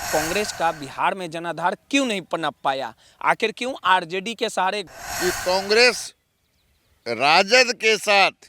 कांग्रेस का बिहार में जनाधार क्यों नहीं पनप पाया? आखिर क्यों आरजेडी के सहारे? कि कांग्रेस राजद के साथ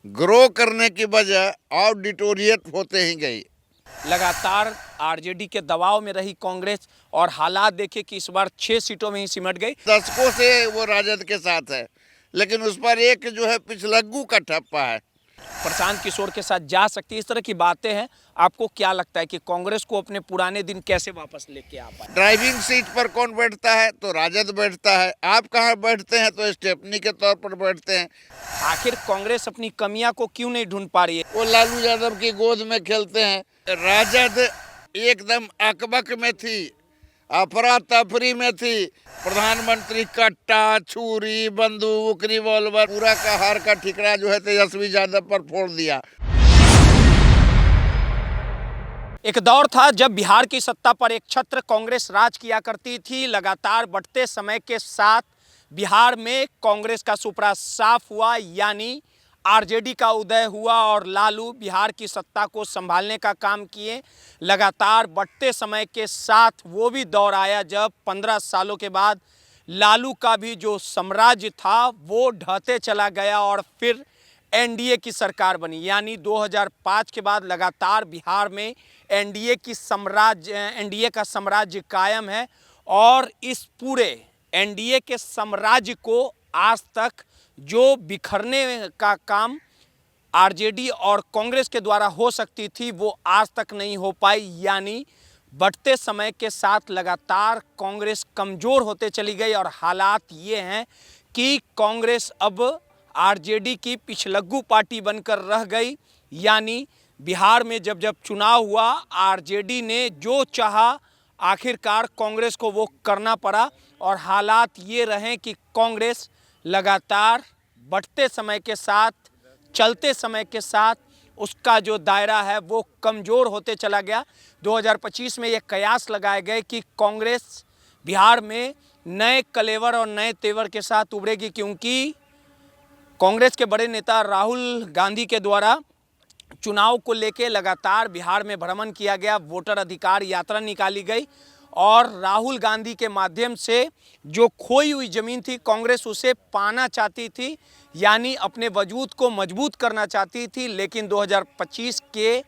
ग्रो करने की बजाय और डिटोरिएट होते ही गई। लगातार आरजेडी के दबाव में रही कांग्रेस और हालात देखे कि इस बार 6 सीटों में ही सिमट गई। दशकों से वो राजद के साथ है, लेकिन उस पर एक जो है पिछलग्गू का ठप्पा है। प्रशांत किशोर के साथ जा सकती है, इस तरह की बातें हैं। आपको क्या लगता है कि कांग्रेस को अपने पुराने दिन कैसे वापस लेके आ पाए? ड्राइविंग सीट पर कौन बैठता है? तो राजद बैठता है। आप कहाँ बैठते हैं? तो स्टेपनी के तौर पर बैठते हैं। आखिर कांग्रेस अपनी कमियां को क्यों नहीं ढूंढ पा रही है? वो लालू यादव की गोद में खेलते हैं। राजद एकदम अकबक में थी, अफरा तफरी में थी। प्रधानमंत्री कट्टा, छुरी, बंदूक, रिवॉल्वर, पूरा का हार का ठिकरा जो है तेजस्वी यादव पर फोड़ दिया। एक दौर था जब बिहार की सत्ता पर एक छत्र कांग्रेस राज किया करती थी। लगातार बढ़ते समय के साथ बिहार में कांग्रेस का सुपड़ा साफ हुआ, यानी आरजेडी का उदय हुआ और लालू बिहार की सत्ता को संभालने का काम किए। लगातार बढ़ते समय के साथ वो भी दौर आया जब 15 सालों के बाद लालू का भी जो साम्राज्य था वो ढहते चला गया और फिर एनडीए की सरकार बनी। यानी 2005 के बाद लगातार बिहार में एनडीए का साम्राज्य कायम है और इस पूरे एनडीए के साम्राज्य को आज तक जो बिखरने का काम आरजेडी और कांग्रेस के द्वारा हो सकती थी वो आज तक नहीं हो पाई। यानी बढ़ते समय के साथ लगातार कांग्रेस कमज़ोर होते चली गई और हालात ये हैं कि कांग्रेस अब आरजेडी की पिछलग्गू पार्टी बनकर रह गई। यानी बिहार में जब जब चुनाव हुआ आरजेडी ने जो चाहा आखिरकार कांग्रेस को वो करना पड़ा और हालात ये रहे कि कांग्रेस लगातार बढ़ते समय के साथ, चलते समय के साथ उसका जो दायरा है वो कमज़ोर होते चला गया। 2025 में ये कयास लगाए गए कि कांग्रेस बिहार में नए कलेवर और नए तेवर के साथ उभरेगी, क्योंकि कांग्रेस के बड़े नेता राहुल गांधी के द्वारा चुनाव को लेकर लगातार बिहार में भ्रमण किया गया, वोटर अधिकार यात्रा निकाली गई और राहुल गांधी के माध्यम से जो खोई हुई ज़मीन थी कांग्रेस उसे पाना चाहती थी, यानी अपने वजूद को मजबूत करना चाहती थी। लेकिन 2025 के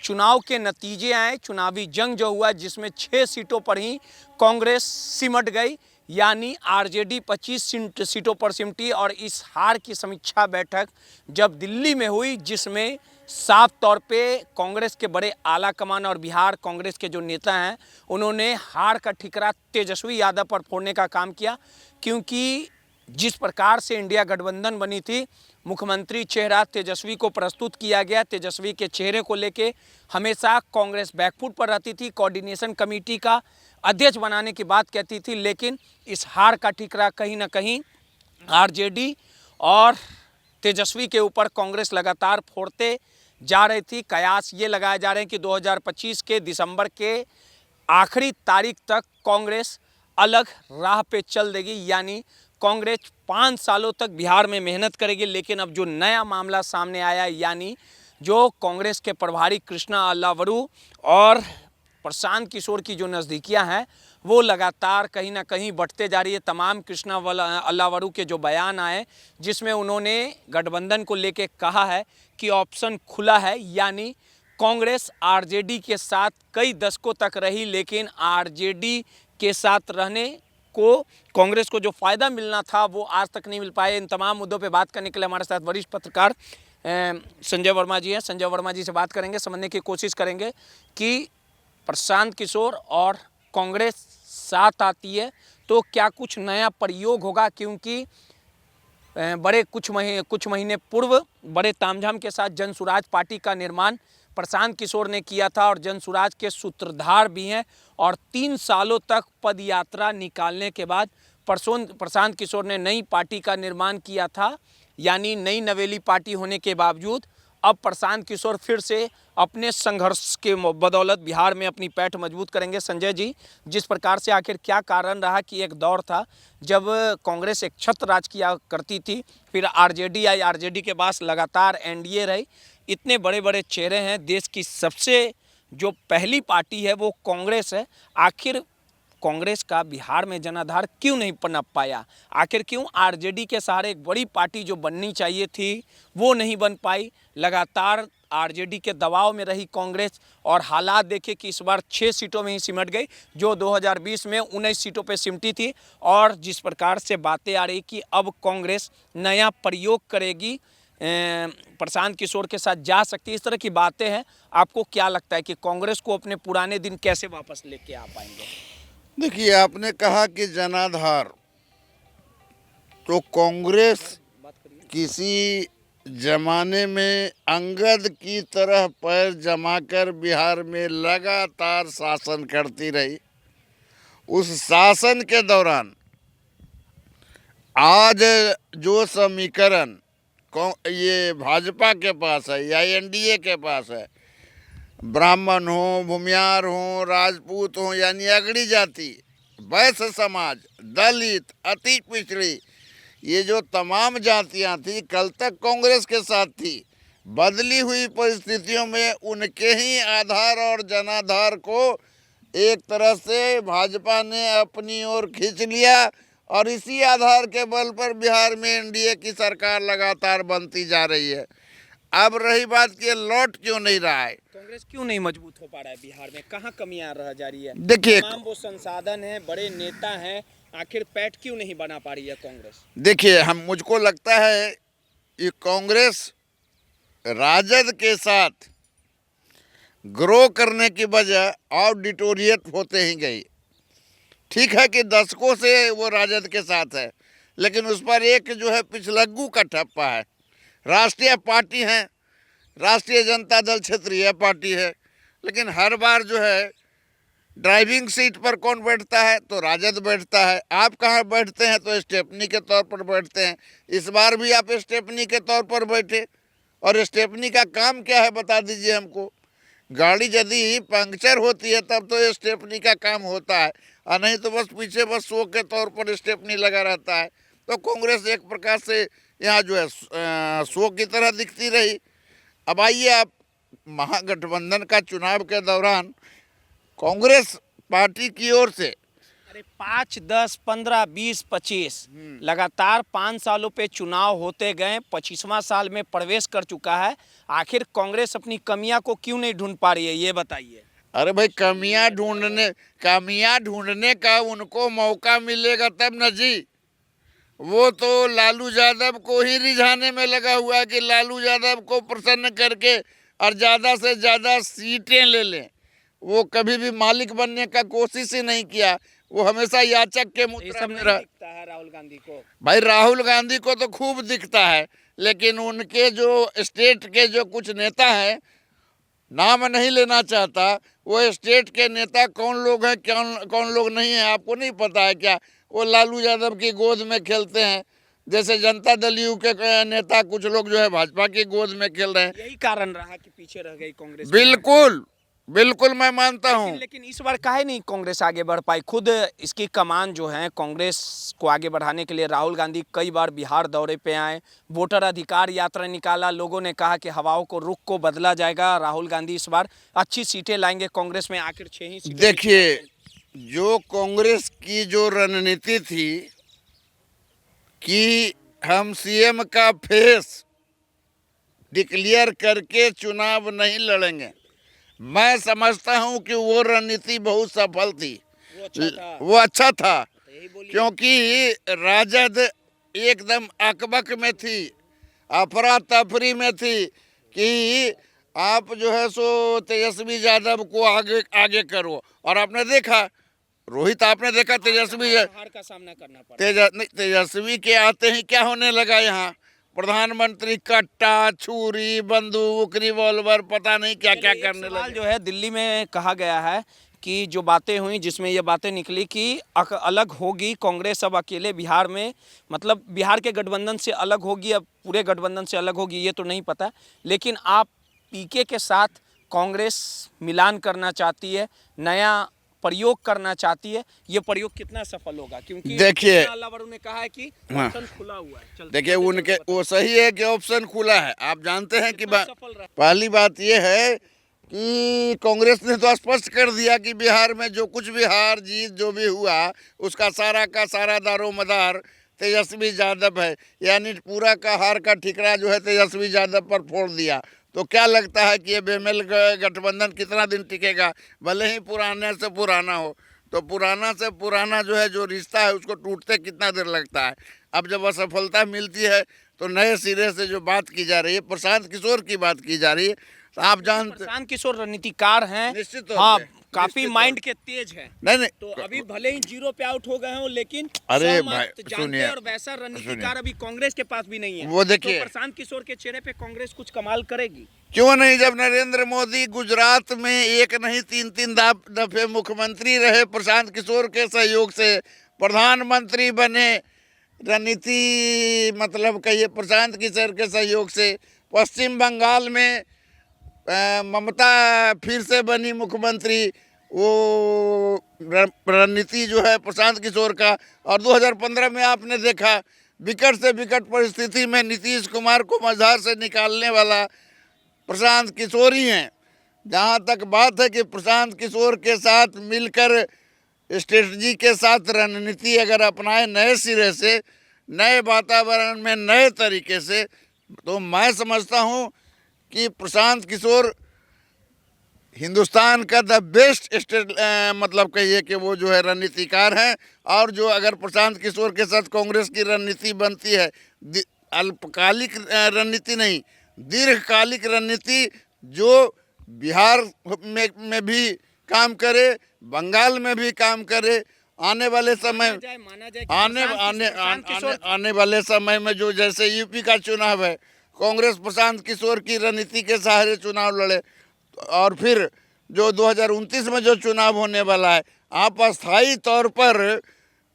चुनाव के नतीजे आए, चुनावी जंग जो हुआ जिसमें 6 सीटों पर ही कांग्रेस सिमट गई, यानी आरजेडी 25 सीटों पर सिमटी। और इस हार की समीक्षा बैठक जब दिल्ली में हुई जिसमें साफ तौर पे कांग्रेस के बड़े आला कमान और बिहार कांग्रेस के जो नेता हैं उन्होंने हार का ठिकरा तेजस्वी यादव पर फोड़ने का काम किया, क्योंकि जिस प्रकार से इंडिया गठबंधन बनी थी, मुख्यमंत्री चेहरा तेजस्वी को प्रस्तुत किया गया। तेजस्वी के चेहरे को लेके हमेशा कांग्रेस बैकफुट पर रहती थी, कोऑर्डिनेशन कमेटी का अध्यक्ष बनाने की बात कहती थी। लेकिन इस हार का ठिकरा कहीं ना कहीं आरजेडी और तेजस्वी के ऊपर कांग्रेस लगातार फोड़ते जा रही थी। कयास ये लगाए जा रहे हैं कि 2025 के दिसंबर के आखिरी तारीख तक कांग्रेस अलग राह पे चल देगी, यानी कांग्रेस 5 सालों तक बिहार में मेहनत करेगी। लेकिन अब जो नया मामला सामने आया, यानी जो कांग्रेस के प्रभारी कृष्णा अल्लावरू और प्रशांत किशोर की जो नज़दीकियां हैं वो लगातार कहीं ना कहीं बढ़ते जा रही है। तमाम कृष्णा अल्लावरू के जो बयान आए जिसमें उन्होंने गठबंधन को लेके कहा है कि ऑप्शन खुला है, यानी कांग्रेस आरजेडी के साथ कई दशकों तक रही, लेकिन आरजेडी के साथ रहने को कांग्रेस को जो फ़ायदा मिलना था वो आज तक नहीं मिल पाए। इन तमाम मुद्दों पे बात करने के लिए हमारे साथ वरिष्ठ पत्रकार संजय वर्मा जी हैं। संजय वर्मा जी से बात करेंगे, समझने की कोशिश करेंगे कि प्रशांत किशोर और कांग्रेस साथ आती है तो क्या कुछ नया प्रयोग होगा, क्योंकि बड़े कुछ महीने पूर्व बड़े तामझाम के साथ जनसुराज पार्टी का निर्माण प्रशांत किशोर ने किया था और जनसुराज के सूत्रधार भी हैं और 3 सालों तक पदयात्रा निकालने के बाद प्रशांत किशोर ने नई पार्टी का निर्माण किया था। यानी नई नवेली पार्टी होने के बावजूद अब प्रशांत किशोर फिर से अपने संघर्ष के बदौलत बिहार में अपनी पैठ मजबूत करेंगे। संजय जी, जिस प्रकार से आखिर क्या कारण रहा कि एक दौर था जब कांग्रेस एक छत्र राज किया करती थी, फिर आरजेडी आई, आरजेडी के पास लगातार एनडीए रही, इतने बड़े बड़े चेहरे हैं, देश की सबसे जो पहली पार्टी है वो कांग्रेस है। आखिर कांग्रेस का बिहार में जनाधार क्यों नहीं पनप पाया? आखिर क्यों आरजेडी के सहारे एक बड़ी पार्टी जो बननी चाहिए थी वो नहीं बन पाई? लगातार आरजेडी के दबाव में रही कांग्रेस और हालात देखे कि इस बार 6 सीटों में ही सिमट गई, जो 2020 में 19 सीटों पे सिमटी थी। और जिस प्रकार से बातें आ रही कि अब कांग्रेस नया प्रयोग करेगी, प्रशांत किशोर के साथ जा सकती है, इस तरह की बातें हैं। आपको क्या लगता है कि कांग्रेस को अपने पुराने दिन कैसे वापस लेके आ पाएंगे? देखिए, आपने कहा कि जनाधार, तो कांग्रेस किसी जमाने में अंगद की तरह पैर जमाकर बिहार में लगातार शासन करती रही। उस शासन के दौरान आज जो समीकरण ये भाजपा के पास है या एनडीए के पास है, ब्राह्मण हो, भूमियार हो, राजपूत हो, यानी अगड़ी जाति, वैश्य समाज, दलित, अति पिछड़ी, ये जो तमाम जातियां थी कल तक कांग्रेस के साथ थी। बदली हुई परिस्थितियों में उनके ही आधार और जनाधार को एक तरह से भाजपा ने अपनी ओर खींच लिया और इसी आधार के बल पर बिहार में एनडीए की सरकार लगातार बनती जा रही है। अब रही बात कि लौट क्यों नहीं रहा है, कांग्रेस क्यों नहीं मजबूत हो पा रहा है बिहार में? कहाँ कमियां रह जा रही है? देखिए, तमाम वो संसाधन है, बड़े नेता हैं, आखिर पैठ क्यों नहीं बना पा रही है कांग्रेस? देखिए, मुझको लगता है ये कांग्रेस राजद के साथ ग्रो करने की बजाय और डिटोरिएट होते ही गई। ठीक है कि दशकों से वो राजद के साथ है, लेकिन उस पर एक जो है पिछलग्गू का ठप्पा है। राष्ट्रीय पार्टी है, राष्ट्रीय जनता दल क्षेत्रीय पार्टी है, लेकिन हर बार जो है ड्राइविंग सीट पर कौन बैठता है? तो राजद बैठता है। आप कहाँ बैठते हैं? तो स्टेपनी के तौर पर बैठते हैं। इस बार भी आप स्टेपनी के तौर पर बैठे, और स्टेपनी का काम क्या है बता दीजिए हमको। गाड़ी यदि पंक्चर होती है तब तो स्टेपनी का काम होता है, और नहीं तो बस पीछे बस शो के तौर पर स्टेपनी लगा रहता है। तो कांग्रेस एक प्रकार से यहाँ जो है शो की तरह दिखती रही। अब आइए, आप महागठबंधन का चुनाव के दौरान कांग्रेस पार्टी की ओर से 5, 10, 15, 20, 25 लगातार 5 सालों पे चुनाव होते गए, 25वां साल में प्रवेश कर चुका है। आखिर कांग्रेस अपनी कमियां को क्यों नहीं ढूंढ पा रही है, ये बताइए। अरे भाई, कमियां ढूंढने का उनको मौका मिलेगा तब न जी। वो तो लालू यादव को ही रिझाने में लगा हुआ है कि लालू यादव को प्रसन्न करके और ज़्यादा से ज़्यादा सीटें ले लें। वो कभी भी मालिक बनने का कोशिश ही नहीं किया। वो हमेशा याचक के मुद्रा में रहा। दिखता है राहुल गांधी को? भाई, राहुल गांधी को तो खूब दिखता है, लेकिन उनके जो स्टेट के जो कुछ नेता हैं, नाम नहीं लेना चाहता, वो स्टेट के नेता कौन लोग हैं, कौन लोग नहीं हैं, आपको नहीं पता है क्या? वो लालू यादव की गोद में खेलते हैं, जैसे जनता दल यू के नेता कुछ लोग जो है भाजपा की गोद में खेल रहे हैं। यही कारण रहा कि पीछे रह गई कांग्रेस। बिल्कुल बिल्कुल, मैं मानता हूँ। लेकिन इस बार काहे नहीं कांग्रेस आगे बढ़ पाई? खुद इसकी कमान जो है कांग्रेस को आगे बढ़ाने के लिए राहुल गांधी कई बार बिहार दौरे पे आए, वोटर अधिकार यात्रा निकाला, लोगों ने कहा कि हवाओं को रुख को बदला जाएगा, राहुल गांधी इस बार अच्छी सीटें लाएंगे कांग्रेस में। आखिर 6 ही सीटें। देखिए, जो कांग्रेस की जो रणनीति थी कि हम सीएम का फेस डिक्लेयर करके चुनाव नहीं लड़ेंगे, मैं समझता हूं कि वो रणनीति बहुत सफल थी। वो अच्छा था, क्योंकि राजद एकदम अकबक में थी, अफरा तफरी में थी कि आप जो है सो तेजस्वी यादव को आगे करो। और आपने देखा, रोहित, आपने देखा तेजस्वी हार का सामना करना पड़ा। तेजस्वी के आते ही क्या होने लगा यहाँ? प्रधानमंत्री कट्टा, छुरी, बंदूक, रिवॉल्वर, पता नहीं क्या क्या करने लगे। जो है दिल्ली में कहा गया है कि जो बातें हुई, जिसमें ये बातें निकली कि अलग होगी कांग्रेस अब अकेले बिहार में, मतलब बिहार के गठबंधन से अलग होगी, अब पूरे गठबंधन से अलग होगी, ये तो नहीं पता। लेकिन आप पीके के साथ कांग्रेस मिलान करना चाहती है, नया प्रयोग करना चाहती है। ये प्रयोग कितना सफल होगा? क्योंकि देखिए, अल्लाह ने कहा है कि ऑप्शन खुला हुआ है। देखिए, उनके वो सही है कि ऑप्शन खुला है। आप जानते हैं कि पहली बात ये है कि कांग्रेस ने तो स्पष्ट कर दिया कि बिहार में जो कुछ भी हार जीत जो भी हुआ उसका सारा का सारा दारोमदार तेजस्वी यादव है, यानी पूरा का हार का ठिकरा जो है तेजस्वी यादव पर फोड़ दिया। तो क्या लगता है कि ये बेमेल गठबंधन कितना दिन टिकेगा? भले ही पुराने से पुराना हो, तो पुराना से पुराना जो है जो रिश्ता है उसको टूटते कितना देर लगता है। अब जब असफलता मिलती है तो नए सिरे से जो बात की जा रही है, प्रशांत किशोर की बात की जा रही है, तो आप जानते प्रशांत किशोर रणनीतिकार हैं, निश्चित तौर हाँ, पे, काफी निश्चित माइंड के तेज हैं। नहीं तो अभी भले ही 0 पे आउट हो गए हों, लेकिन अरे सहमत भाई, जानते सुनिए, और वैसा रणनीतिकार अभी कांग्रेस के पास भी नहीं है। वो देखिए, तो प्रशांत किशोर के चेहरे पे कांग्रेस कुछ कमाल करेगी? क्यों नहीं। जब नरेंद्र मोदी गुजरात में एक नहीं 3-3 दफे मुख्यमंत्री रहे, प्रशांत किशोर के सहयोग से प्रधानमंत्री बने, रणनीति मतलब कहिए प्रशांत किशोर के सहयोग से पश्चिम बंगाल में ममता फिर से बनी मुख्यमंत्री, वो रणनीति जो है प्रशांत किशोर का। और 2015 में आपने देखा विकट से विकट परिस्थिति में नीतीश कुमार को मझधार से निकालने वाला प्रशांत किशोर ही हैं। जहाँ तक बात है कि प्रशांत किशोर के साथ मिलकर स्ट्रेटजी के साथ रणनीति अगर अपनाए नए सिरे से, नए वातावरण में, नए तरीके से, तो मैं समझता हूँ कि प्रशांत किशोर हिंदुस्तान का द बेस्ट मतलब कहिए कि वो जो है रणनीतिकार हैं। और जो अगर प्रशांत किशोर के साथ कांग्रेस की रणनीति बनती है, अल्पकालिक रणनीति नहीं, दीर्घकालिक रणनीति, जो बिहार में भी काम करे, बंगाल में भी काम करे, आने वाले समय आने वाले समय में जो जैसे यूपी का चुनाव है, कांग्रेस प्रशांत किशोर की रणनीति के सहारे चुनाव लड़े, और फिर जो 2029 में जो चुनाव होने वाला है, आप अस्थायी तौर पर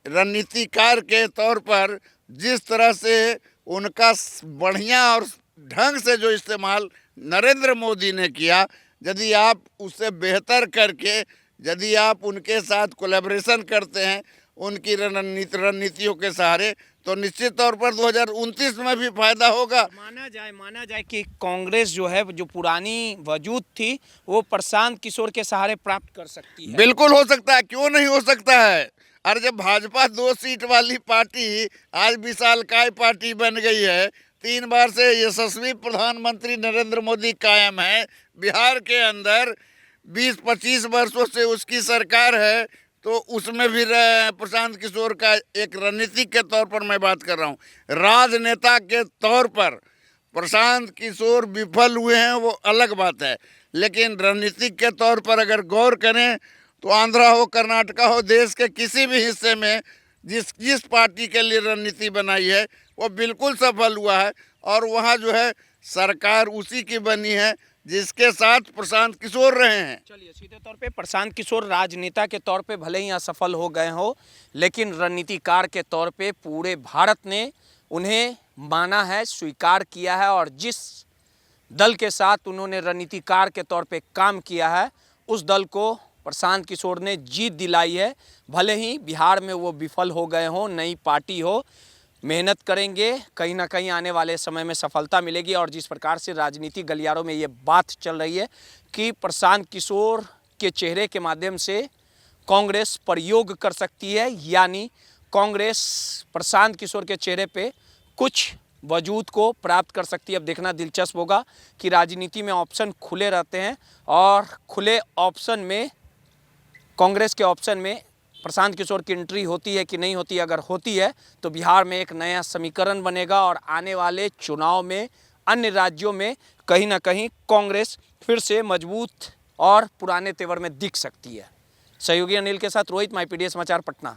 रणनीतिकार के तौर पर जिस तरह से उनका बढ़िया और ढंग से जो इस्तेमाल नरेंद्र मोदी ने किया, यदि आप उससे बेहतर करके यदि आप उनके साथ कोलैबोरेशन करते हैं उनकी रणनीतियों के सहारे, तो निश्चित तौर पर 2029 में भी फायदा होगा। माना जाए कि कांग्रेस जो है, जो पुरानी वजूद थी, वो प्रशांत किशोर के सहारे प्राप्त कर सकती है। बिल्कुल हो सकता है, क्यों नहीं हो सकता है। अरे जब भाजपा 2 सीट वाली पार्टी आज विशालकाय पार्टी बन गई है, 3 बार से यशस्वी प्रधानमंत्री नरेंद्र मोदी कायम है, बिहार के अंदर 20-25 वर्षों से उसकी सरकार है, तो उसमें भी प्रशांत किशोर का एक रणनीतिक के तौर पर मैं बात कर रहा हूँ, राजनेता के तौर पर प्रशांत किशोर विफल हुए हैं, वो अलग बात है। लेकिन रणनीतिक के तौर पर अगर गौर करें तो आंध्रा हो, कर्नाटका हो, देश के किसी भी हिस्से में जिस पार्टी के लिए रणनीति बनाई है वो बिल्कुल सफल हुआ है, और वहाँ जो है सरकार उसी की बनी है जिसके साथ प्रशांत किशोर रहे हैं। चलिए, सीधे तौर पे प्रशांत किशोर राजनेता के तौर पे भले ही असफल हो गए हो, लेकिन रणनीतिकार के तौर पे पूरे भारत ने उन्हें माना है, स्वीकार किया है, और जिस दल के साथ उन्होंने रणनीतिकार के तौर पे काम किया है, उस दल को प्रशांत किशोर ने जीत दिलाई है। भले ही बिहार में वो विफल हो गए हों, नई पार्टी हो, मेहनत करेंगे, कहीं ना कहीं आने वाले समय में सफलता मिलेगी। और जिस प्रकार से राजनीतिक गलियारों में ये बात चल रही है कि प्रशांत किशोर के चेहरे के माध्यम से कांग्रेस प्रयोग कर सकती है, यानी कांग्रेस प्रशांत किशोर के चेहरे पे कुछ वजूद को प्राप्त कर सकती है। अब देखना दिलचस्प होगा कि राजनीति में ऑप्शन खुले रहते हैं, और खुले ऑप्शन में, कांग्रेस के ऑप्शन में प्रशांत किशोर की एंट्री होती है कि नहीं होती। अगर होती है तो बिहार में एक नया समीकरण बनेगा, और आने वाले चुनाव में अन्य राज्यों में कहीं ना कहीं कांग्रेस फिर से मजबूत और पुराने तेवर में दिख सकती है। सहयोगी अनिल के साथ रोहित, माई पीडीएस समाचार, पटना।